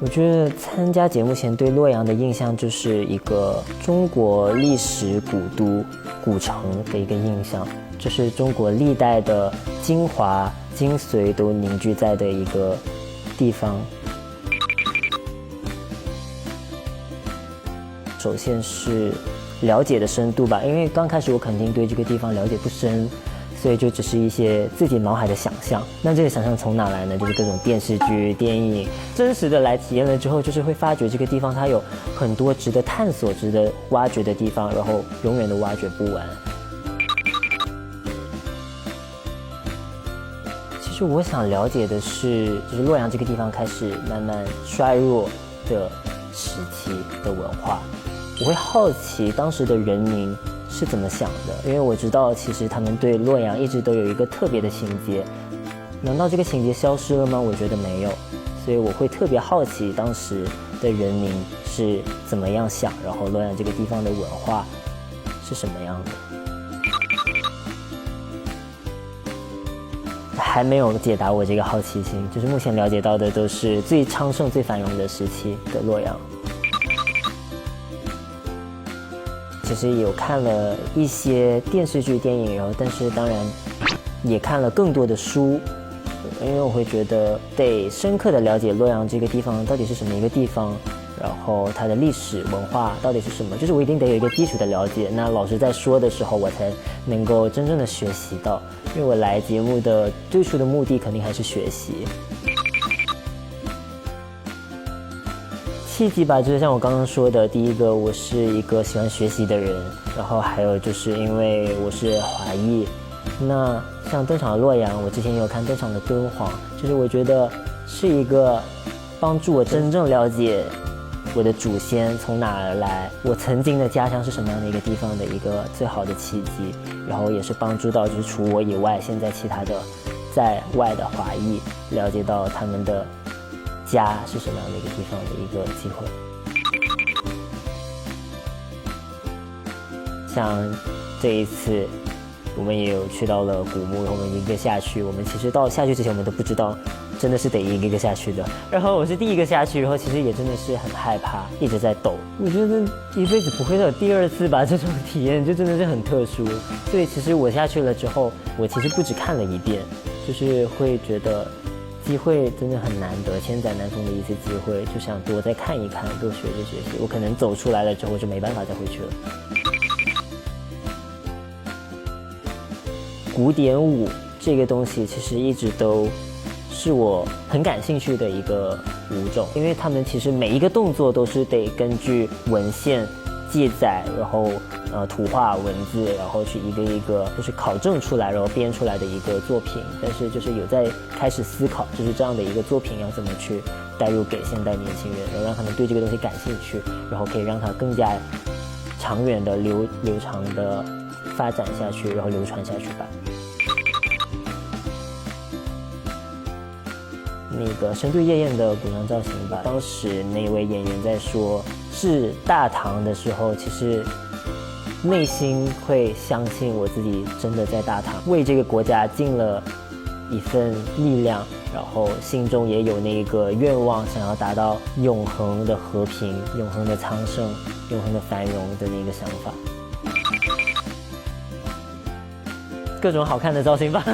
我觉得参加节目前对洛阳的印象就是一个中国历史古都、古城的一个印象，就是中国历代的精华、精髓都凝聚在的一个地方。首先是了解的深度吧，因为刚开始我肯定对这个地方了解不深，所以就只是一些自己脑海的想象。那这个想象从哪来呢？就是各种电视剧、电影，真实的来体验了之后，就是会发觉这个地方它有很多值得探索、值得挖掘的地方，然后永远都挖掘不完。其实我想了解的是，就是洛阳这个地方开始慢慢衰弱的时期的文化。我会好奇当时的人民是怎么想的，因为我知道其实他们对洛阳一直都有一个特别的情结，难道这个情结消失了吗？我觉得没有，所以我会特别好奇当时的人民是怎么样想，然后洛阳这个地方的文化是什么样的。还没有解答我这个好奇心，就是目前了解到的都是最昌盛、最繁荣的时期的洛阳。其实有看了一些电视剧、电影，然后但是当然也看了更多的书，因为我会觉得得深刻的了解洛阳这个地方到底是什么一个地方，然后它的历史文化到底是什么，就是我一定得有一个基础的了解。那老师在说的时候，我才能够真正的学习到，因为我来节目的最初的目的肯定还是学习。契机吧，就是像我刚刚说的，第一个我是一个喜欢学习的人，然后还有就是因为我是华裔，那像登场的洛阳，我之前也有看登场的敦煌，就是我觉得是一个帮助我真正了解我的祖先从哪儿来，我曾经的家乡是什么样的一个地方的一个最好的契机，然后也是帮助到就是除我以外，现在其他的在外的华裔了解到他们的家是什么样的一个地方的一个机会。像这一次我们也有去到了古墓，我们一个下去，我们其实到下去之前我们都不知道真的是得一个一个下去的，然后我是第一个下去，然后其实也真的是很害怕，一直在抖。我觉得一辈子不会再有第二次吧，这种体验就真的是很特殊。所以其实我下去了之后，我其实不止看了一遍，就是会觉得机会真的很难得，千载难逢的一次机会，就想多再看一看，多学习学习。我可能走出来了之后就没办法再回去了。古典舞这个东西其实一直都是我很感兴趣的一个舞种，因为他们其实每一个动作都是得根据文献记载，然后图画文字，然后去一个一个就是考证出来，然后编出来的一个作品。但是就是有在开始思考，就是这样的一个作品要怎么去带入给现代年轻人，然后让他们对这个东西感兴趣，然后可以让它更加长远的流长的发展下去，然后流传下去吧。那个深度夜宴的古装造型吧，当时那位演员在说是大唐的时候，其实内心会相信我自己真的在大唐为这个国家尽了一份力量，然后心中也有那个愿望，想要达到永恒的和平、永恒的昌盛、永恒的繁荣的那个想法。各种好看的造型吧。